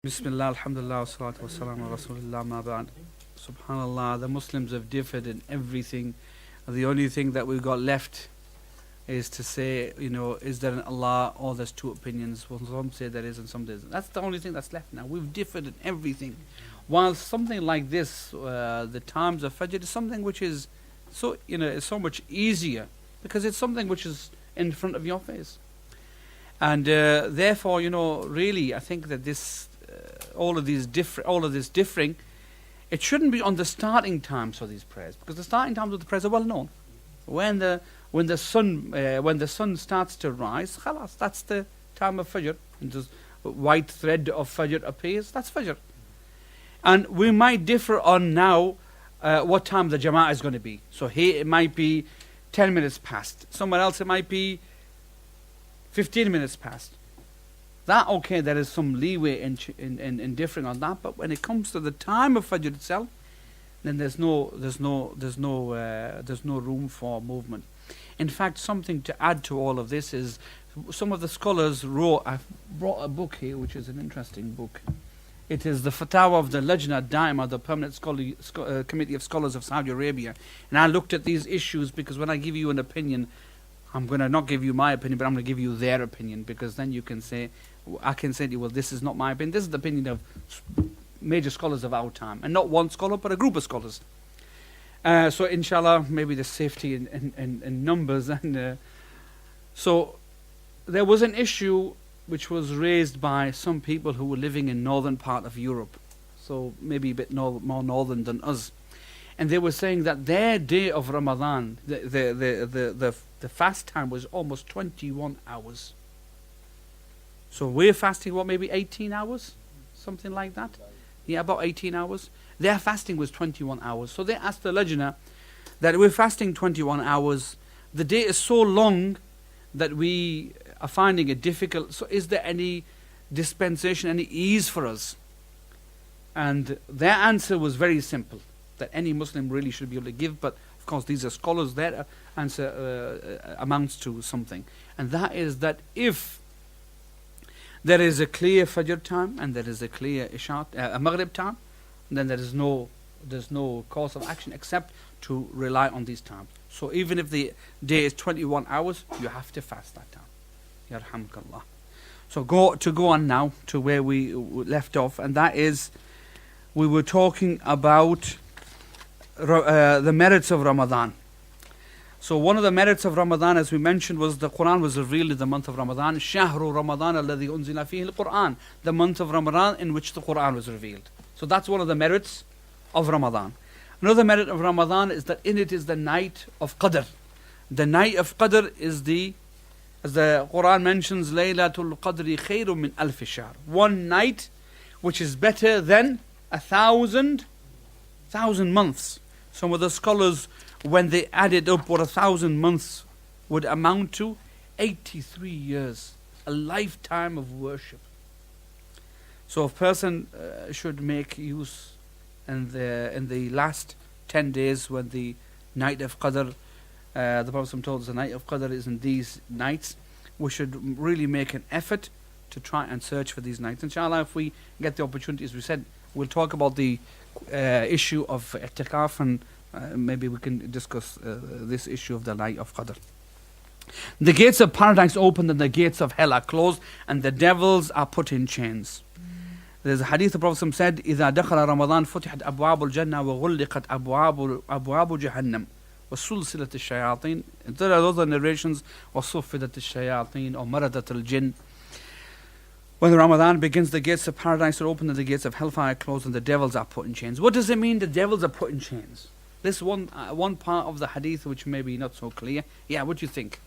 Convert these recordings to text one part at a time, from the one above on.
Bismillah, alhamdulillah, salatu wassalamu ala rasulillah, ma ba'd. Subhanallah, the Muslims have differed in everything. The only thing that we've got left is to say, is there an Allah or there's two opinions. Well, some say there is and some there isn't. That's the only thing that's left now. We've differed in everything. While something like this, the times of Fajr is something which is is so much easier because it's something which is in front of your face. And therefore, really, I think that all of this differing, it shouldn't be on the starting times for these prayers, because the starting times of the prayers are well known. When the sun starts to rise, khalas, that's the time of Fajr. And the white thread of Fajr appears. That's Fajr. And we might differ on now what time the JMAH is going to be. So here it might be 10 minutes past. Somewhere else it might be 15 minutes past. There is some leeway in differing on that, but when it comes to the time of Fajr itself, then there's no room for movement. In fact, something to add to all of this is some of the scholars wrote. I've brought a book here, which is an interesting book. It is the Fatawa of the Lajna Daima, the Permanent Committee of Scholars of Saudi Arabia. And I looked at these issues because when I give you an opinion, I'm going to not give you my opinion, but I'm going to give you their opinion, because then I can say to you, well, this is not my opinion. This is the opinion of major scholars of our time. And not one scholar, but a group of scholars. So inshallah, maybe there's safety in numbers. And so there was an issue which was raised by some people who were living in northern part of Europe. So maybe a bit more northern than us. And they were saying that their day of Ramadan, the fast time was almost 21 hours. So we're fasting, maybe 18 hours? Something like that? Yeah, about 18 hours. Their fasting was 21 hours. So they asked the Lajna that we're fasting 21 hours. The day is so long that we are finding it difficult. So is there any dispensation, any ease for us? And their answer was very simple, that any Muslim really should be able to give, but of course these are scholars, their answer amounts to something. And that is that if there is a clear Fajr time and there is a clear Maghrib time, then there's no course of action except to rely on these times. So even if the day is 21 hours, you have to fast that time. Yarhamkallah. So go on now to where we left off, and that is, we were talking about the merits of Ramadan. So one of the merits of Ramadan, as we mentioned, was the Quran was revealed in the month of Ramadan. Shahru Ramadan alladhi unzila fihi al-Quran. The month of Ramadan in which the Quran was revealed. So that's one of the merits of Ramadan. Another merit of Ramadan is that in it is the night of Qadr. The night of Qadr is as the Quran mentions, Laylatul Qadri khayrun min alf shahr. One night which is better than 1,000 months. Some of the scholars, when they added up what 1,000 months would amount to, 83 years, a lifetime of worship. So a person should make use in the last 10 days when the night of Qadr, the Prophet told us the night of Qadr is in these nights. We should really make an effort to try and search for these nights. Inshallah, if we get the opportunity, as we said, we'll talk about the issue of i'tikaf, and maybe we can discuss this issue of the night of Qadr. The gates of paradise opened and the gates of hell are closed, and the devils are put in chains. There's a hadith the Prophet said, إِذَا دَخَلَ رَمَضَانَ فُتِحَتْ أَبْوَابُ الْجَنَّةِ وَغُلِّقَتْ أَبْوَابُ جَهَنَّمَ وَسُلْسِلَتِ الشَّيَاطِينَ. There are other narrations, وَصُفِّدَتِ الشَّيَاطِينَ or مَرَدَتِ الْجِنِّ. When Ramadan begins, the gates of paradise are opened and the gates of hellfire are closed, and the devils are put in chains. What does it mean the devils are put in chains? This one part of the hadith which may be not so clear. Yeah, what do you think?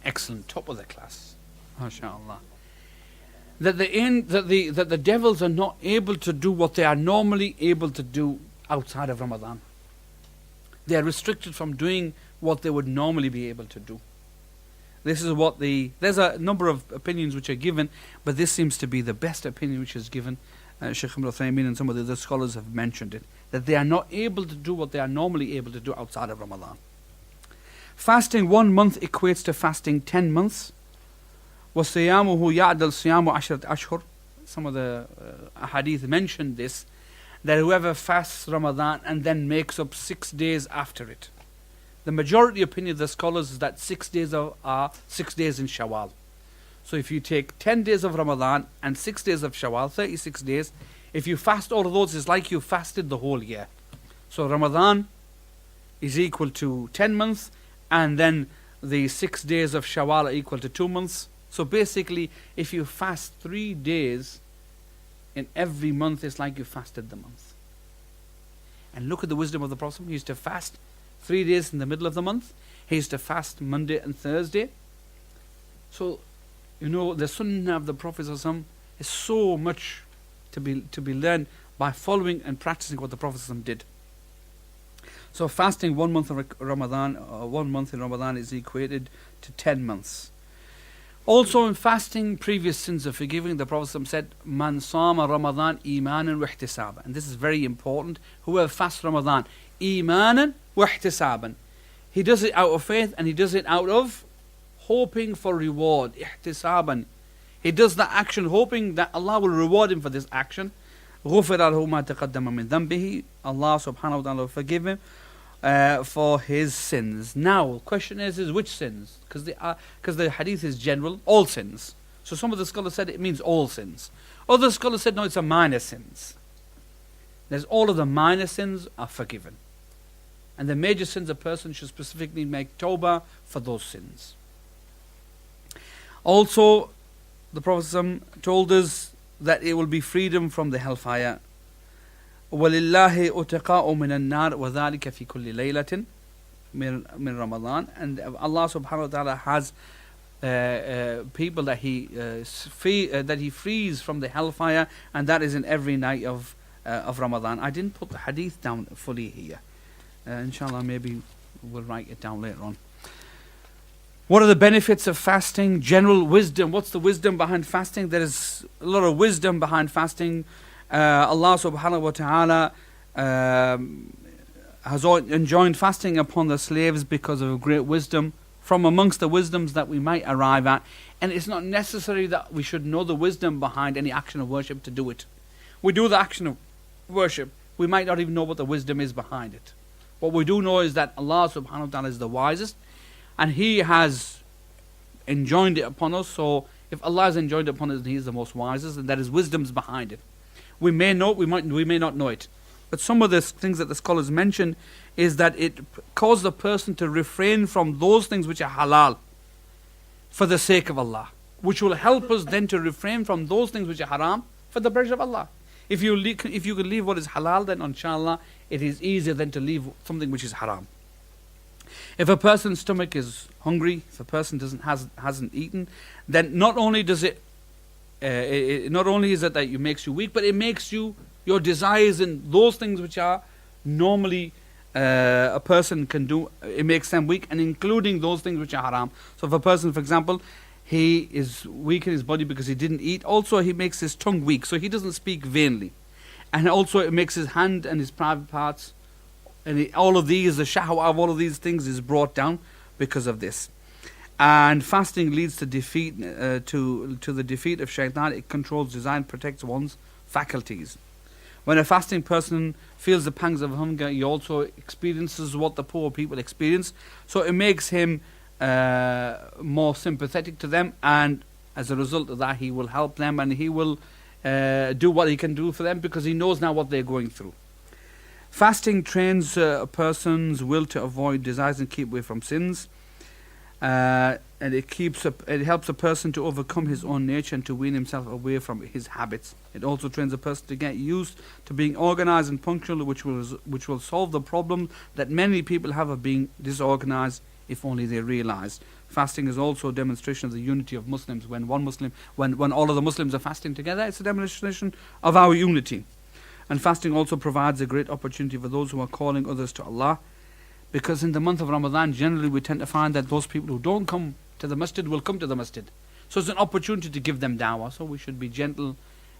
Excellent, top of the class, mashallah. That the devils are not able to do what they are normally able to do outside of Ramadan. They are restricted from doing what they would normally be able to do. This is what there's a number of opinions which are given, but this seems to be the best opinion which is given. Shaykh Ibn Uthaymeen and some of the other scholars have mentioned it, that they are not able to do what they are normally able to do outside of Ramadan. Fasting 1 month equates to fasting 10 months. وَصِيَامُهُ يَعْدَلْ صِيَامُ عَشْرَةَ أَشْهُرٍ. Some of the hadith mentioned this, that whoever fasts Ramadan and then makes up 6 days after it. The majority opinion of the scholars is that 6 days are 6 days in Shawwal. So if you take 10 days of Ramadan and 6 days of Shawwal, 36 days, if you fast all of those, it's like you fasted the whole year. So Ramadan is equal to 10 months, and then the 6 days of Shawwal are equal to 2 months. So basically, if you fast 3 days in every month, it's like you fasted the month. And look at the wisdom of the Prophet. He used to fast 3 days in the middle of the month. He used to fast Monday and Thursday. So, you know, the sunnah of the Prophet is so much to be learned by following and practicing what the Prophet did. So fasting 1 month of Ramadan, 1 month in Ramadan is equated to 10 months. Also in fasting, previous sins are forgiven. The Prophet said, Man sama Ramadan imanan wa ihtisaban. And this is very important. Whoever fasts Ramadan imanan wa ihtisaban. He does it out of faith, and he does it out of hoping for reward. Ihtisaban. He does that action hoping that Allah will reward him for this action. غُفِرَ لَهُ مَا تَقَدَّمَ مِنْ ذَنْبِهِ. Allah subhanahu wa ta'ala will forgive him for his sins. Now, question is which sins? Because the hadith is general, all sins. So some of the scholars said it means all sins. Other scholars said no, it's a minor sins. There's all of the minor sins are forgiven. And the major sins, a person should specifically make tawbah for those sins. Also, the Prophet told us that it will be freedom from the hellfire. وَلِلَّهِ أُتَقَاءُ مِنَ النَّارِ وَذَلِكَ فِي كُلِّ لَيْلَةٍ مِنْ Ramadan. And Allah subhanahu wa ta'ala has people that He frees from the hellfire, and that is in every night of Ramadan. I didn't put the hadith down fully here. Inshallah, maybe we'll write it down later on. What are the benefits of fasting? General wisdom. What's the wisdom behind fasting? There is a lot of wisdom behind fasting. Allah subhanahu wa ta'ala has enjoined fasting upon the slaves because of great wisdom. From amongst the wisdoms that we might arrive at. And it's not necessary that we should know the wisdom behind any action of worship to do it. We do the action of worship. We might not even know what the wisdom is behind it. What we do know is that Allah subhanahu wa ta'ala is the wisest, and He has enjoined it upon us. So if Allah has enjoined it upon us, He is the most wisest, and that is wisdom's behind it. We may know it, we may not know it. But some of the things that the scholars mention is that it causes the person to refrain from those things which are halal for the sake of Allah, which will help us then to refrain from those things which are haram for the pleasure of Allah. If you can leave what is halal, then inshallah it is easier than to leave something which is haram. If a person's stomach is hungry, if a person hasn't eaten, then not only is it that it makes you weak, but it makes your desires in those things which are normally a person can do, it makes them weak, and including those things which are haram. So if a person, for example, he is weak in his body because he didn't eat, also he makes his tongue weak, so he doesn't speak vainly. And also it makes his hand and his private parts, and all of these, the shahwa of all of these things is brought down because of this. And fasting leads to defeat, to the defeat of shaitan. It controls desire and protects one's faculties. When a fasting person feels the pangs of hunger, he also experiences what the poor people experience. So it makes him more sympathetic to them, and as a result of that, he will help them, and he will do what he can do for them because he knows now what they're going through. Fasting trains a person's will to avoid desires and keep away from sins. And it helps a person to overcome his own nature and to wean himself away from his habits. It also trains a person to get used to being organized and punctual, which will solve the problem that many people have of being disorganized, if only they realized. Fasting is also a demonstration of the unity of Muslims. When all of the Muslims are fasting together, it's a demonstration of our unity. And fasting also provides a great opportunity for those who are calling others to Allah. Because in the month of Ramadan, generally we tend to find that those people who don't come to the masjid will come to the masjid. So it's an opportunity to give them da'wah. So we should be gentle,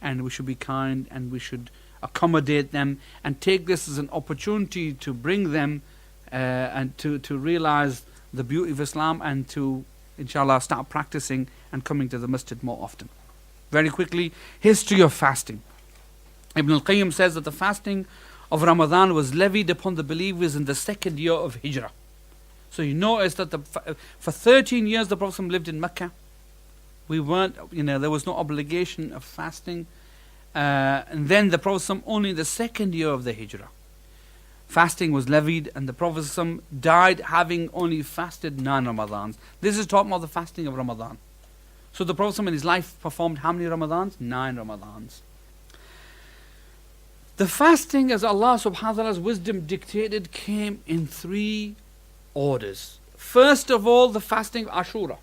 and we should be kind, and we should accommodate them, and take this as an opportunity to bring them and to realize the beauty of Islam and to, inshallah, start practicing and coming to the masjid more often. Very quickly, history of fasting. Ibn al-Qayyim says that the fasting of Ramadan was levied upon the believers in the second year of Hijrah. So you notice that for 13 years the Prophet lived in Mecca. There was no obligation of fasting. And then the Prophet only in the second year of the Hijrah, fasting was levied, and the Prophet died having only fasted 9 Ramadans. This is talking about the fasting of Ramadan. So the Prophet in his life performed how many Ramadans? 9 Ramadans. The fasting, as Allah subhanahu wa ta'ala's wisdom dictated, came in 3 orders. First of all, the fasting of Ashura.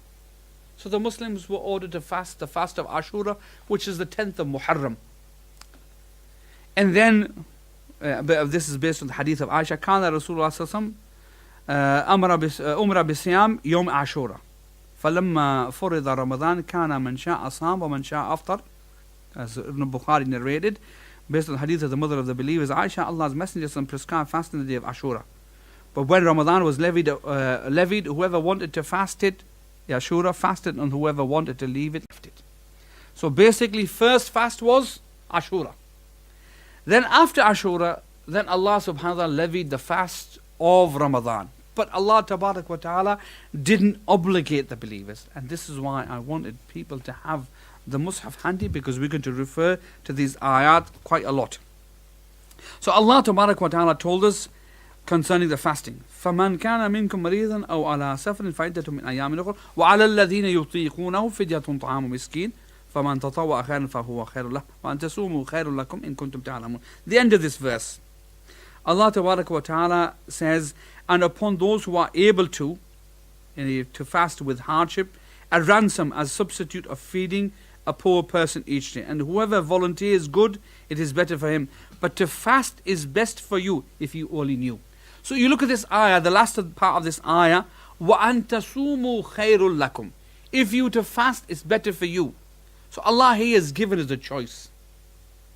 So the Muslims were ordered to fast the fast of Ashura, which is the 10th of Muharram. And then, this is based on the hadith of Aisha, كان رسول الله صلى الله عليه وسلم أمر بصيام يوم عاشوراء فلما فرض رمضان كان من شاء صام ومن شاء أفطر, as Ibn Bukhari narrated, based on the hadith of the mother of the believers, Aisha, Allah's Messenger prescribed fasting the day of Ashura. But when Ramadan was levied, whoever wanted to fast it, Ashura fasted, and whoever wanted to leave it, left it. So basically, first fast was Ashura. Then after Ashura, then Allah subhanahu wa ta'ala levied the fast of Ramadan. But Allah tabarak wa ta'ala didn't obligate the believers. And this is why I wanted people to have the Mus'haf handy, because we're going to refer to these ayat quite a lot. So Allah tabarak wa ta'ala told us concerning the fasting, فَمَنْ كَانَ مِنْكُمْ مَرِيضًا أَوْ عَلَى سَفَرٍ فَعِدَّةٌ مِنْ أَيَّامٍ أُخَرَ وَعَلَى الَّذِينَ يُطِيقُونَهُ فِدْيَةٌ طَعَامُ مِسْكِينٍ فَمَنْ تَطَوَّعَ خَيْرًا فَهُوَ خَيْرٌ لَهُ وَأَنْ تَصُومُوا خَيْرٌ لَكُمْ إِن كُنتُمْ تَعْلَمُونَ. The end of this verse, Allah tabarak wa ta'ala says, and upon those who are able to fast with hardship, a ransom as substitute of feeding a poor person each day. And whoever volunteers good, it is better for him. But to fast is best for you if you only knew. So you look at this ayah, the last part of this ayah, وَأَن تَصُومُوا خَيْرٌ لَكُمْ. If you to fast is better for you. So Allah here has given us the choice,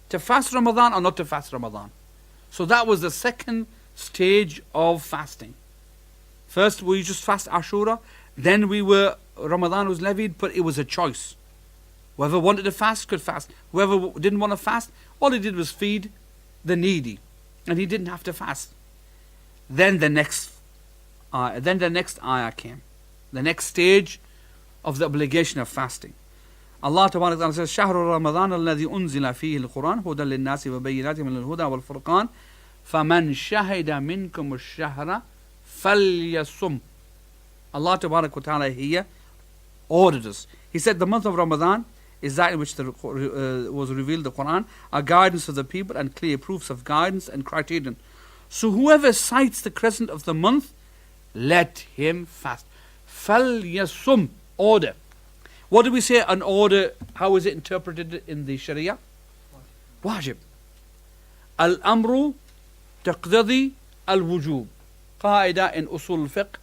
to fast Ramadan or not to fast Ramadan. So that was the second stage of fasting. First we just fast Ashura, then Ramadan was levied, but it was a choice. Whoever wanted to fast could fast. Whoever didn't want to fast, all he did was feed the needy, and he didn't have to fast. Then the next ayah came, the next stage of the obligation of fasting. Allah Tabaraka Ta'ala says, شهر رمضان الذي أنزل فيه القرآن هدى للناس وبينات من الهدى والفرقان فمن شهد منكم الشهر فليصم. Allah Tabaraka Ta'ala here ordered us. He said the month of Ramadan is that in which was revealed the Quran, a guidance of the people and clear proofs of guidance and criterion. So whoever cites the crescent of the month, let him fast. فَلْيَصُمْ, order. What do we say an order? How is it interpreted in the Sharia? Wajib. Al-amru taqtadi al-wujub. Qaida in usul fiqh,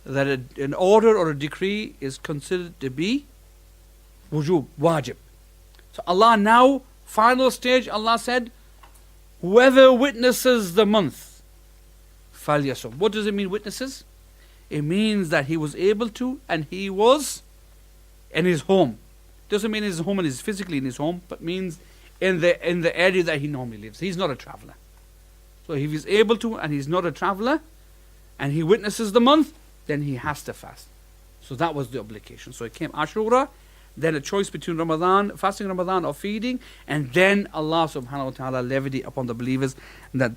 that an order or a decree is considered to be wujub, wajib. So Allah now, final stage, Allah said, whoever witnesses the month, falyasum. What does it mean, witnesses? It means that he was able to, and he was in his home. Doesn't mean his home and is physically in his home, but means in the area that he normally lives. He's not a traveler. So if he's able to and he's not a traveler, and he witnesses the month, then he has to fast. So that was the obligation. So it came Ashura, then a choice between Ramadan, fasting Ramadan or feeding, and then Allah subhanahu wa ta'ala levied it upon the believers that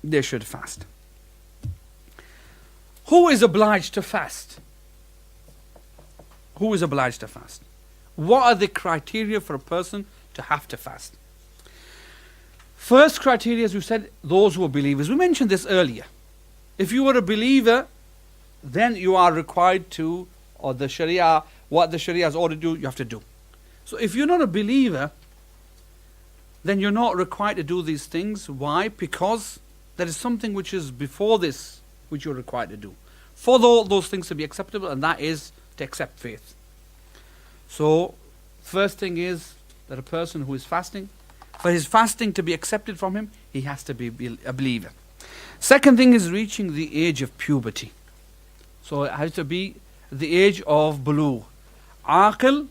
they should fast. Who is obliged to fast? Who is obliged to fast? What are the criteria for a person to have to fast? First criteria, as we said, those who are believers. We mentioned this earlier. If you were a believer, then you are required to, or the Sharia, what the Sharia has ordered you, you have to do. So if you're not a believer, then you're not required to do these things. Why? Because there is something which is before this, which you're required to do, for those things to be acceptable, and that is to accept faith. So, first thing is that a person who is fasting, for his fasting to be accepted from him, he has to be a believer. Second thing is reaching the age of puberty. So it has to be the age of bulugh. Aqil,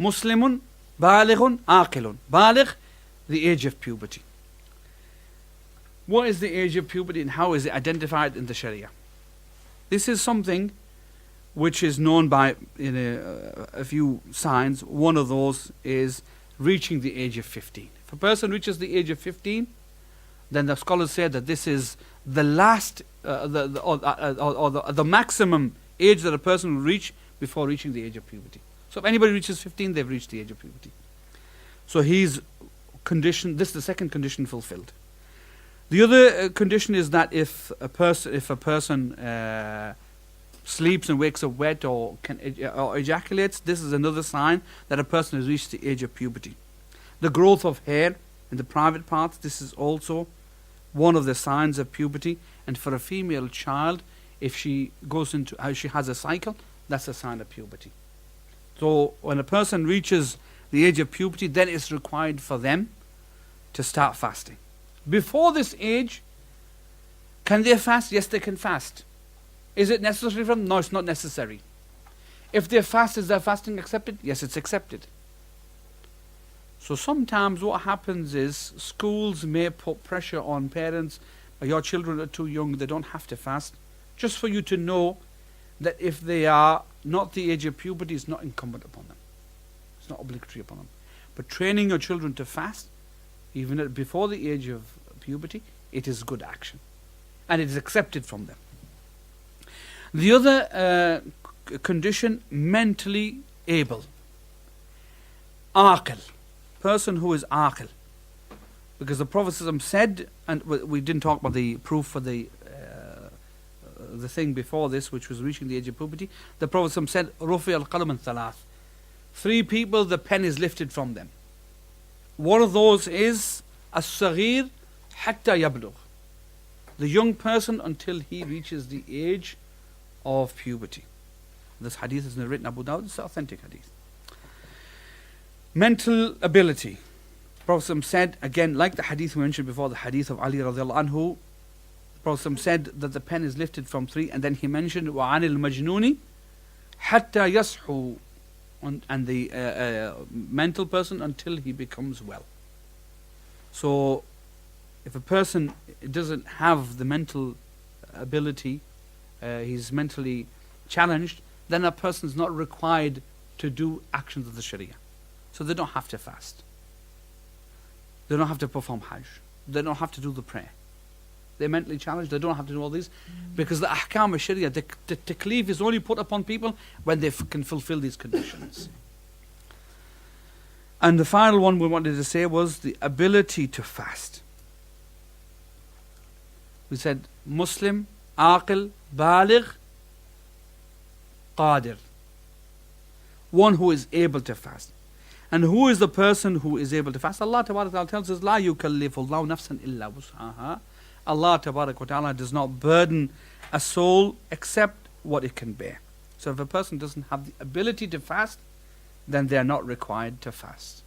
Muslimun, Balighun, Aqilun. Baligh, the age of puberty. What is the age of puberty and how is it identified in the Sharia? This is something which is known by a few signs. One of those is reaching the age of 15. If a person reaches the age of 15, then the scholars say that this is the last, the maximum age that a person will reach before reaching the age of puberty. So if anybody reaches 15, they've reached the age of puberty. So he's conditioned. This is the second condition fulfilled. The other condition is that if a person sleeps and wakes up wet or ejaculates, this is another sign that a person has reached the age of puberty. The growth of hair in the private parts, this is also one of the signs of puberty. And for a female child, if she goes into, she has a cycle, that's a sign of puberty. So when a person reaches the age of puberty, then it's required for them to start fasting. Before this age, can they fast? Yes, they can fast. Is it necessary for them? No, it's not necessary. If they fast, is their fasting accepted? Yes, it's accepted. So sometimes what happens is schools may put pressure on parents, your children are too young, they don't have to fast. Just for you to know that if they are not the age of puberty, it's not incumbent upon them. It's not obligatory upon them. But training your children to fast, even before the age of puberty, it is good action. And it is accepted from them. The other condition, mentally able. Aqil. Person who is aqil. Because the Prophet said, and we didn't talk about the proof for the thing before this, which was reaching the age of puberty. The Prophet said, Rufi al-qalam thalath. 3 people, the pen is lifted from them. One of those is as-saghir hatta yablugh. The young person until he reaches the age of puberty. This hadith is written Abu Dawud, it's an authentic hadith. Mental ability. The Prophet said, again, like the hadith we mentioned before, the hadith of Ali radiallahu anhu, the Prophet said that the pen is lifted from 3, and then he mentioned وَعَنِ الْمَجْنُونِ حَتَّى يَصْحُوا, and the mental person until he becomes well. So if a person doesn't have the mental ability, he's mentally challenged, then a person is not required to do actions of the Sharia. So they don't have to fast. They don't have to perform Hajj. They don't have to do the prayer. They're mentally challenged. They don't have to do all these. Because the ahkam of Sharia, the taklif is only put upon people when they can fulfill these conditions. And the final one we wanted to say was the ability to fast. We said Muslim, Aqil, Baligh, Qadir. One who is able to fast. And who is the person who is able to fast? Allah Tabarak wa Ta'ala tells us, La yukallifullahu nafsan illa wus'aha. Allah Tabarak wa Ta'ala does not burden a soul except what it can bear. So if a person doesn't have the ability to fast, then they are not required to fast.